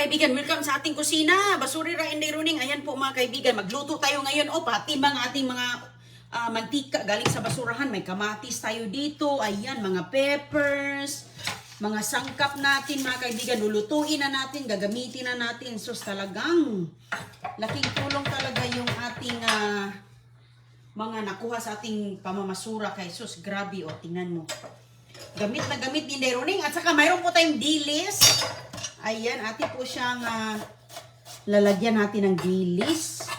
kaibigan, welcome sa ating kusina. Basurira Inday Runing. Ayan po mga kaibigan, magluto tayo ngayon. O pati mga ating mga mantika galing sa basurahan. May kamatis tayo dito. Ayan, mga peppers. Mga sangkap natin mga kaibigan. Lulutuin na natin, gagamitin na natin. So talagang laking tulong talaga yung ating mga nakuha sa ating pamamasura kay sus. Grabe o, tingnan mo. Gamit na gamit ni Inday Runing. At saka mayroon po tayong dilis. Ayan, atin po siyang lalagyan natin ng dilis.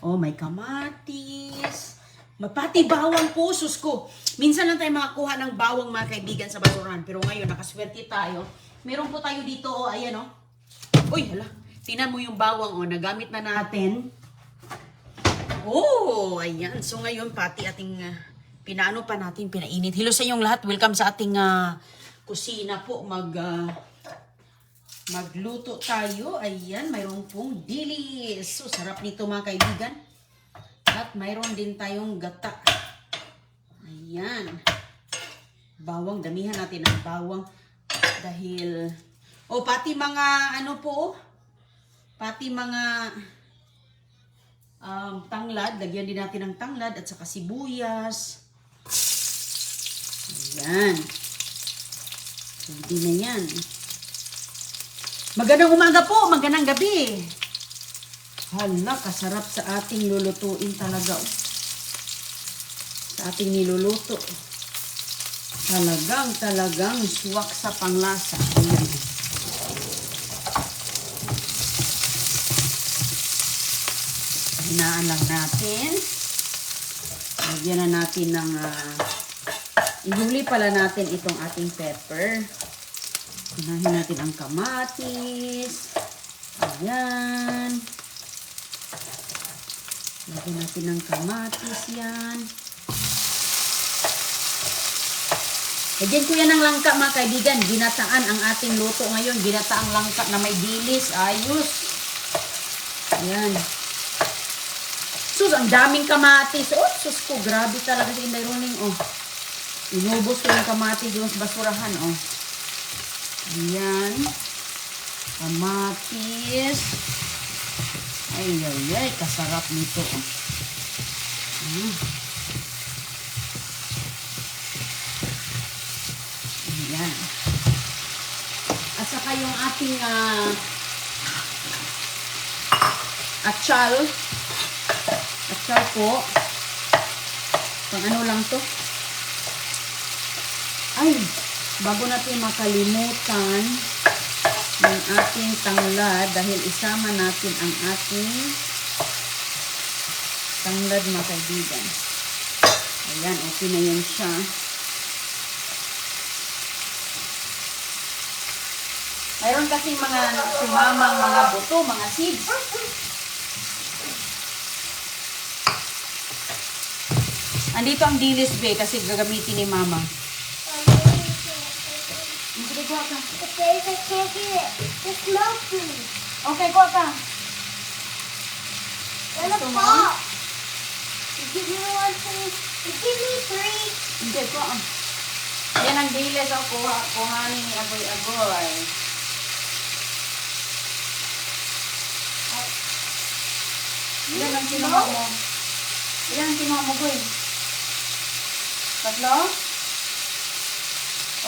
Oh, may kamatis. Pati bawang po, sus ko. Minsan lang tayo makakuha ng bawang mga kaibigan sa basurahan. Pero ngayon, nakaswerte tayo. Meron po tayo dito, oh, ayan, oh. Uy, hala. Tingnan mo yung bawang, oh, nagamit na natin. Oh, ayan. So ngayon, pati ating pinaano pa natin, pinainit. Hello sa inyong lahat. Welcome sa ating kusina po. Magluto tayo. Ayan, mayroon pong dilis. So, sarap nito mga kaibigan. At mayroon din tayong gata. Ayan. Bawang, damihan natin ang bawang. Dahil, pati mga, ano po, pati mga tanglad. Lagyan din natin ng tanglad at saka sibuyas. Ayan. Hindi na yan. Magandang umaga po, magandang gabi. Hala, kasarap sa ating lulutuin talaga. Sa ating niluluto. Talagang suwak sa panglasa. Ayan. Hinaan lang natin. Lagyan na natin ng ihuli pala natin itong ating pepper. Unahin natin ang kamatis. Ayan. Lagyan natin ng kamatis yan. Lagyan ko yan ng langka mga kaibigan. Ginataan ang ating luto ngayon. Ginataang langka na may dilis. Ayos. Ayan. Sus, ang daming kamatis. Oh, sus ko. Grabe talaga si Inday Runing. Oh. Inubos ko yung kamatis yung basurahan. Oh. Ayan. Kamatis. Ay, kasarap nito. Ayan. At saka yung ating atsal. Atsal po. Pang ano lang to? Ay, bago natin makalimutan ng ating tanglad dahil isama natin ang ating tanglad mga kaibigan. Ayan, okay na yan siya. Mayroon kasing mga sumamang mga buto, mga seeds. Andito ang dilis be kasi gagamitin ni mama. Sige, kuha ka. Okay, I can't get it. It's melting. Okay, kuha ka. Then a pop. You give me one, please. You give me three. Hindi, kuha. Yan ang dilis ang kuhanin ni Agoy-Agoy. Ilan ang kinuha mo? Ilan ang kinuha mo, Goy? Tatlo?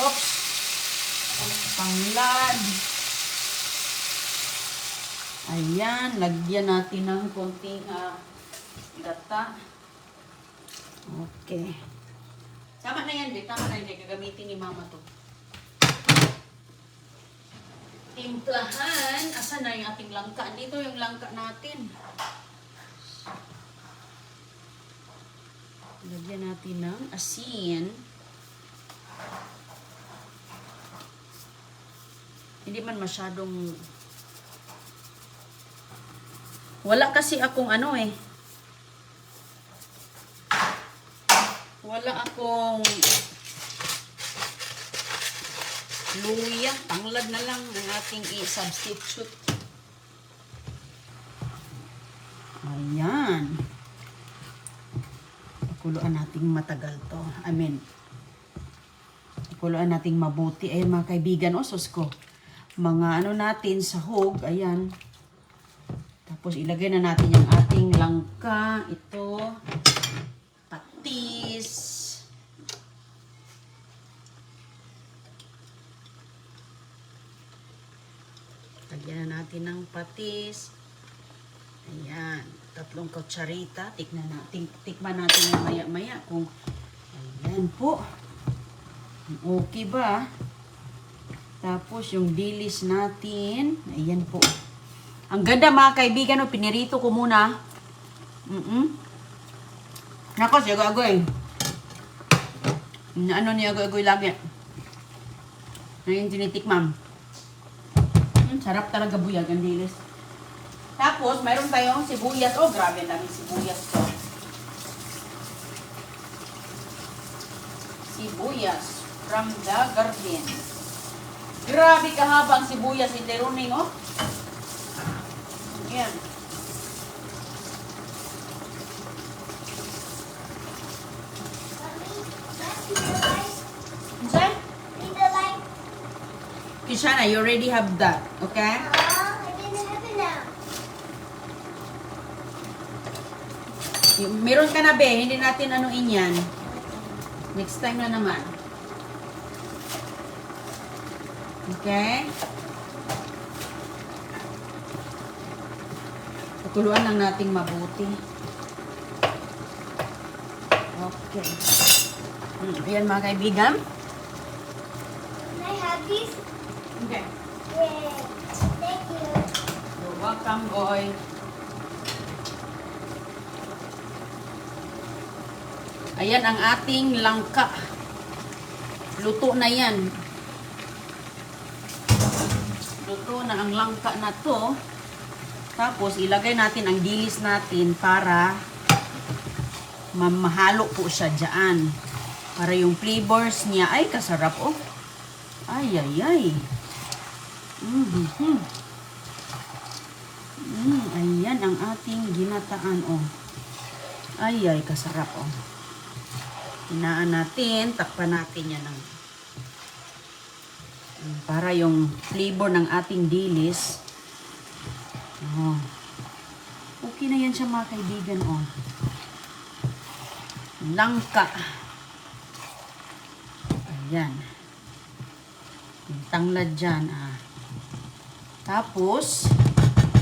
Oops. Tanglad. Ayan, lagyan natin ng konting gata. Okay. Tama na yan, tama na yan. Gagamitin ni mama to. Timplahan. Asan na yung ating langka? Dito yung langka natin. Lagyan natin ng asin. Hindi man masyadong wala kasi akong ano eh. Wala akong luya. Tanglad na lang ang ating i-substitute. Ayan. Pakuluan nating matagal to. Pakuluan nating mabuti. Ayun mga kaibigan, sus ko. mga ano natin, sahog. Ayan. Tapos ilagay na natin yung ating langka. Ito. Patis. Lagyan na natin ng patis. Ayan. 3 kutsarita. Tikman natin yung maya-maya kung ayan po. Okay ba? Tapos yung dilis natin. Ayan po. Ang ganda mga kaibigan. No? Pinirito ko muna. Nako, si agoy-agoy. Ano ni agoy-agoy lagi? Ngayon tinitikmam. Sarap talaga buyag ang dilis. Tapos, mayroon tayong sibuyas. Oh, grabe ang daming sibuyas to. Sibuyas from the garden. Grabe kahaba ang sibuyas ni Teruning, oh. Ayan. Inside? Kishana, you already have that, okay? Meron ka na be, hindi natin anuin yan. Next time na naman. Okay? Pakuluan lang nating mabuti. Okay. Ayan mga kaibigan. Can I have these? Okay. Yeah. Thank you. You're welcome, boy. Ayan ang ating langka. Luto na yan. Luto na ang langka na to. Tapos ilagay natin ang dilis natin para mamahalo po siya dyan. Para yung flavors niya ay kasarap oh. Ay ay ay. Ayan ang ating ginataan oh. Ay ay kasarap oh. Hinaan natin, takpan natin yan ng para yung flavor ng ating dilis. Oh. Okay na yan siya mga kaibigan oh. Langka. Ayan. Yung tanglad dyan ah. Tapos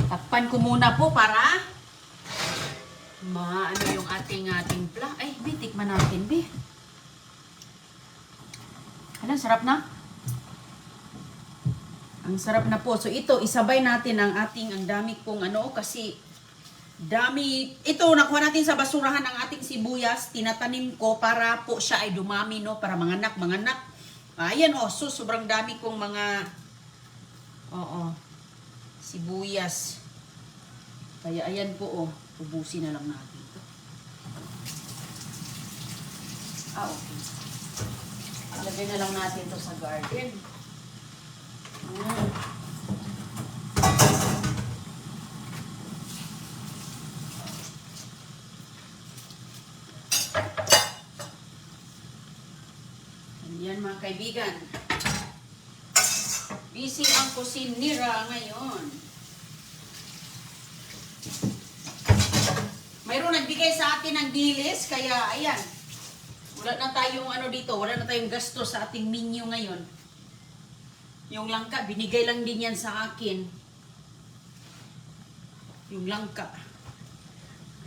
takpan ko muna po para ano yung ating timpla. Ay, Bi, tikman natin, Bi. Alam, sarap na. Ang sarap na po. So, ito, isabay natin ang dami kong kasi dami. Ito, nakuha natin sa basurahan ang ating sibuyas. Tinatanim ko para po siya ay dumami, no? Para manganak. Ayan, oh. So, sobrang dami kong mga, sibuyas. Kaya, ayan po, oh. Ubusin na lang natin ito. Okay. Lagay na lang natin ito sa garden. Ayan mga kaibigan. Busy ang kusinira ngayon. Mayroon nagbigay sa atin ng dilis, kaya ayan. Wala na tayong dito, wala na tayong gasto sa ating menu ngayon. Yung langka, binigay lang din yan sa akin. Yung langka.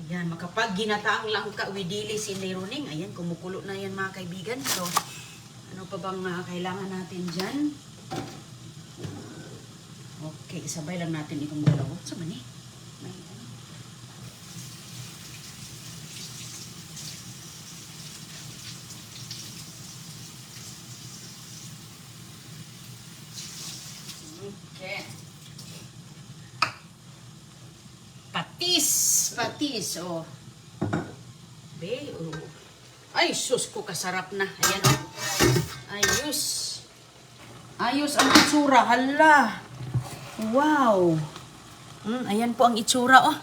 Ayan, makapag ginataang langka with dilis in Leroning. Ayan, kumukulo na yan mga kaibigan. So, ano pa bang kailangan natin dyan? Okay, isabay lang natin itong dalawa. Sa mani? Okay. Patis, oh. Be, oh. Ay, sus ko, kasarap na. Ayan, oh. Ayos. Ayos ang itsura, hala. Wow. Ayan po ang itsura, oh.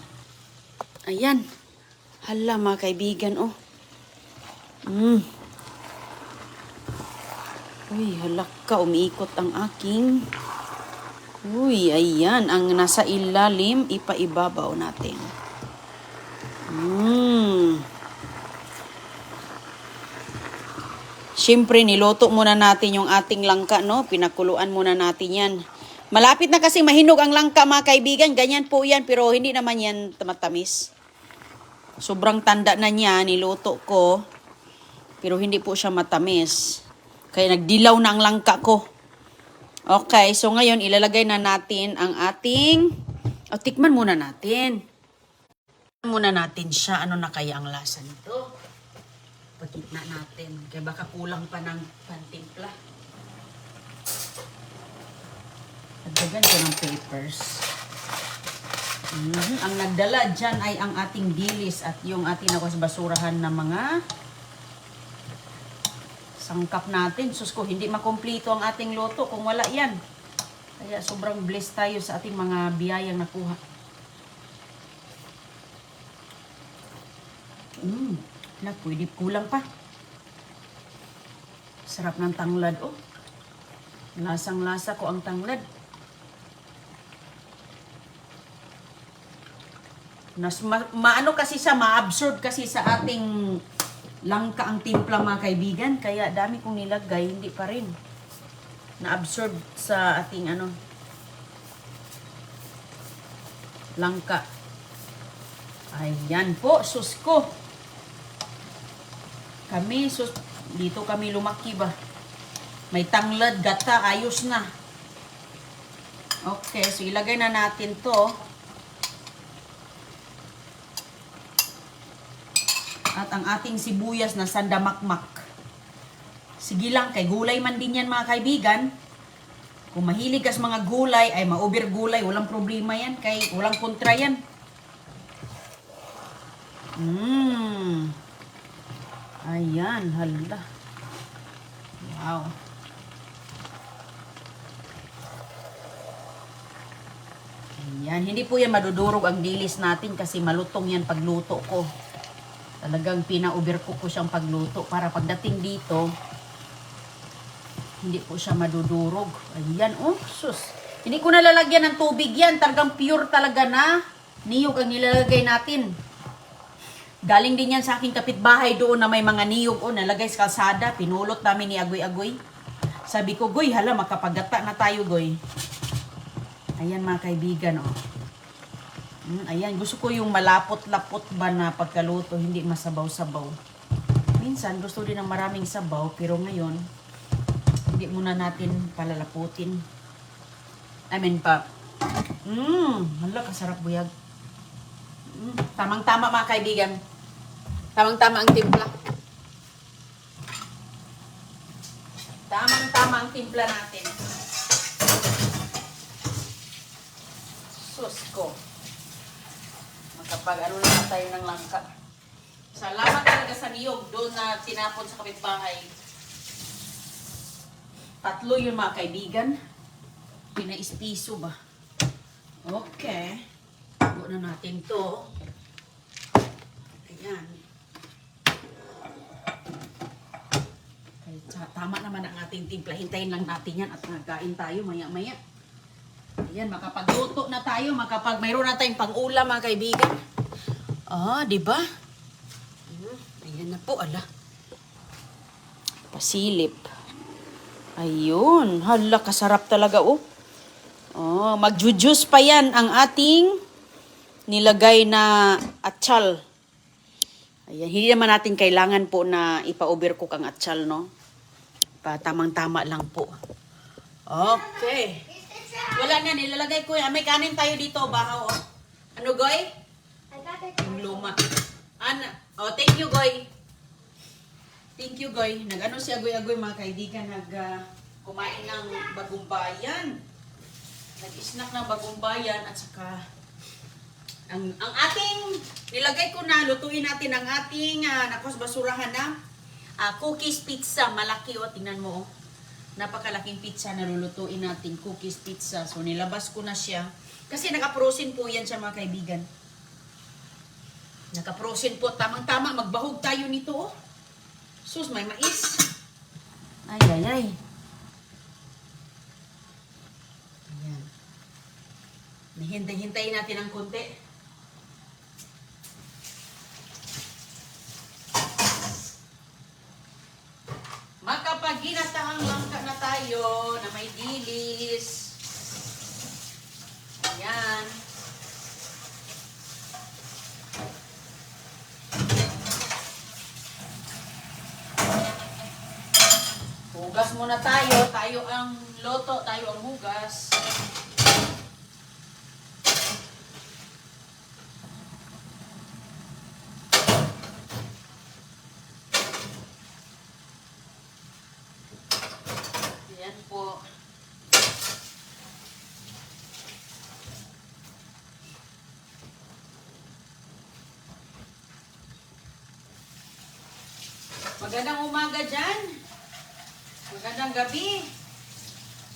Ayan. Hala, mga kaibigan, oh. Uy, halak ka, umiikot ang aking Uy, ayan. Ang nasa ilalim, ipaibabaw natin. Siyempre, niluto muna natin yung ating langka, no? Pinakuluan muna natin yan. Malapit na kasi mahinog ang langka, mga kaibigan. Ganyan po yan, pero hindi naman yan matamis. Sobrang tanda na niya, niluto ko. Pero hindi po siya matamis. Kaya nagdilaw na ang langka ko. Okay, so ngayon ilalagay na natin ang ating... tikman muna natin. Tikman muna natin siya. Ano na kaya ang lasa nito? Pagkitna natin. Kaya baka kulang pa ng pantimpla. Dagdagan ko ng peppers. Ang nagdala dyan ay ang ating dilis at yung ating ako sa basurahan na mga sangkap natin. Sus ko, hindi makumpleto ang ating loto kung wala yan. Kaya sobrang blessed tayo sa ating mga biyayang nakuha. Pwede kulang pa. Sarap ng tanglad, oh. Lasang-lasa ko ang tanglad. Maano kasi siya, ma-absorb kasi sa ating langka ang timpla, mga kaibigan. Kaya dami kong nilagay, hindi pa rin na-absorb sa ating langka. Ayan po, sus ko. Dito kami lumaki ba? May tanglad, gata, ayos na. Okay, so ilagay na natin to. At ang ating sibuyas na sandamakmak. Sige lang, kay gulay man din yan, mga kaibigan. Kung mahilig ka sa mga gulay, ay ma-over gulay, walang problema yan. Kay walang kontra yan. Ayan, hala. Wow. Ayan, hindi po yan madudurog ang dilis natin kasi malutong yan pagluto ko. Talagang pina-overcook ko siyang pagluto para pagdating dito, hindi po siya madudurog. Ayan, oh, sus. Hindi ko nalalagyan ng tubig yan. Talagang pure talaga na niyog ang nilalagay natin. Galing din yan sa aking kapitbahay doon na may mga niyog, oh, nalagay sa kalsada. Pinulot namin ni Agoy-Agoy. Sabi ko, Goy, hala, makapagata na tayo, Goy. Ayan, mga kaibigan, oh. Ayan, gusto ko yung malapot-lapot ba na pagkaluto, hindi masabaw-sabaw. Minsan, gusto din ng maraming sabaw, pero ngayon, hindi muna natin palalaputin. Hala, kasarap buyag. Tamang-tama, mga kaibigan. Tamang-tama ang timpla. Tamang-tama ang timpla natin. Sus ko. Makapag-ano na tayo ng langka. Salamat talaga sa niyog doon na tinapon sa kapitbahay. 3 yun, mga kaibigan. Pinaispiso ba? Okay. Tago na natin to. Ayan. Tama naman ang ating timpla. Hintayin lang natin yan at nagkain tayo maya-maya. Ayan, makapagluto na tayo. Mayroon na tayong pang-ulam, mga kaibigan. Diba? Ayan na po, ala. Pasilip. Ayun. Hala, kasarap talaga, oh. Magjujuice pa yan ang ating nilagay na atsal. Ayan, hindi naman natin kailangan po na ipa-overcook ang atsal, no? Tamang-tama lang po. Okay. Wala na, nilalagay ko yan. May kanin tayo dito, bahaw, oh. Ano, Goy? Yung luma. Thank you, Goy. Thank you, Goy. Nag-ano si Agoy-Agoy, mga kaibigan, kumain ng bagong bayan. Nag-snack ng bagong bayan at saka ang ating nilagay ko na, lutuin natin ang ating nakos basurahan na cookies pizza. Malaki, oh, tingnan mo, oh. Napakalaking pizza na lulutuin natin, cookies pizza. So nilabas ko na siya kasi naka-frozen po yan siya, mga kaibigan. Naka-frozen po, tamang-tama, magbahog tayo nito, oh. Sus, may mais. Ay. Ayan. Hintay-hintayin natin ng konti. Makapag-ginatahang langka na tayo na may dilis. Ayan. Hugas muna tayo. Tayo ang loto, tayo ang hugas. Ayan po. Magandang umaga dyan. Magandang gabi.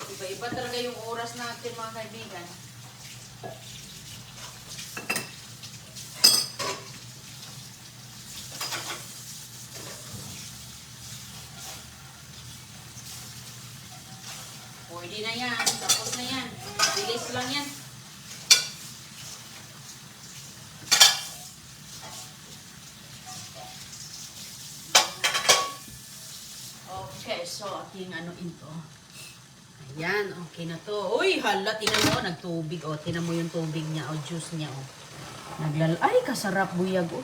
Iba-iba talaga yung oras natin, mga kaibigan. Pwede na yan. Tapos na yan. Bilis lang yan. Okay, so ating ano ito. Ayan, okay na to. Uy, hala, tinan mo, nagtubig. O, tinan mo yung tubig niya, o, juice niya, o. Ay, kasarap buyag, o.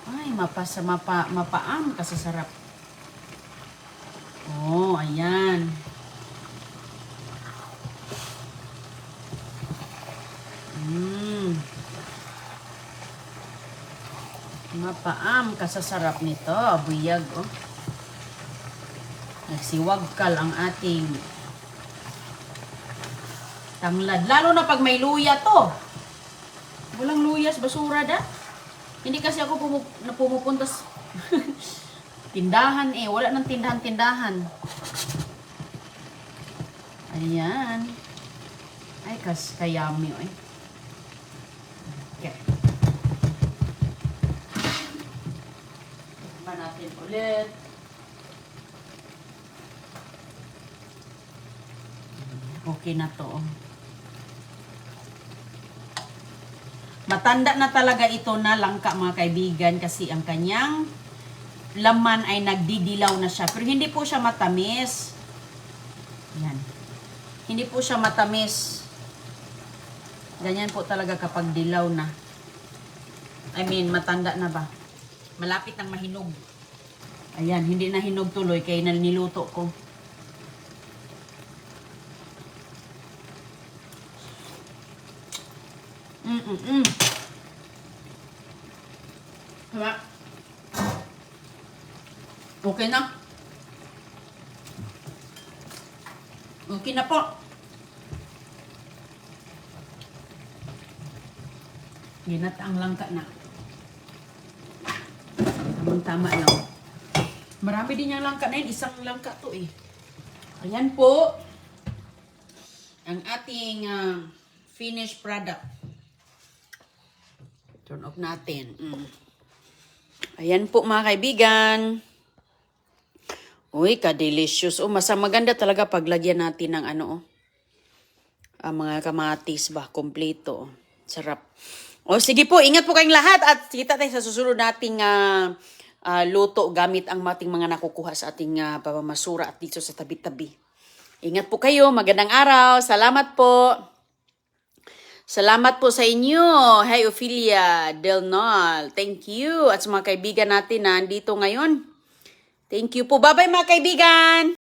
Ay, mapaam, kasasarap. Oh, ayan. Mapaam, kasasarap nito, buyag, o. Nagsiwagkal ang ating tanglad. Lalo na pag may luya to. Walang luyas, basura da. Hindi kasi ako pumupunta sa tindahan eh. Wala nang tindahan-tindahan. Ayan. Ay, kayami eh. Okay. Tignan natin ulit. Okay na to. Matanda na talaga ito na langka, mga kaibigan, kasi ang kanyang laman ay nagdidilaw na siya. Pero hindi po siya matamis. Yan. Hindi po siya matamis. Ganyan po talaga kapag dilaw na. I mean, matanda na ba? Malapit nang mahinog. Ayan, hindi na hinog tuloy kaya niluto ko. Diba? Okay na. Okay na po. Ginat ang langka na. Tamang-tama lang. Marami din yung langka na yun. Isang langka to eh. Ayan po. Ang ating finished product. Turn off natin. Ayan po mga kaibigan. Uy, ka-delicious. Mas maganda talaga paglagyan natin ng ano, mga kamatis ba, kompleto. Sarap. Sige po, ingat po kayong lahat at kita tayo sa susunod nating luto gamit ang ating mga nakukuha sa ating pamamasura at dito sa tabi-tabi. Ingat po kayo. Magandang araw. Salamat po. Salamat po sa inyo. Hi, Ophelia Del Nol. Thank you. At sa mga kaibigan natin na andito ngayon. Thank you po. Bye-bye mga kaibigan.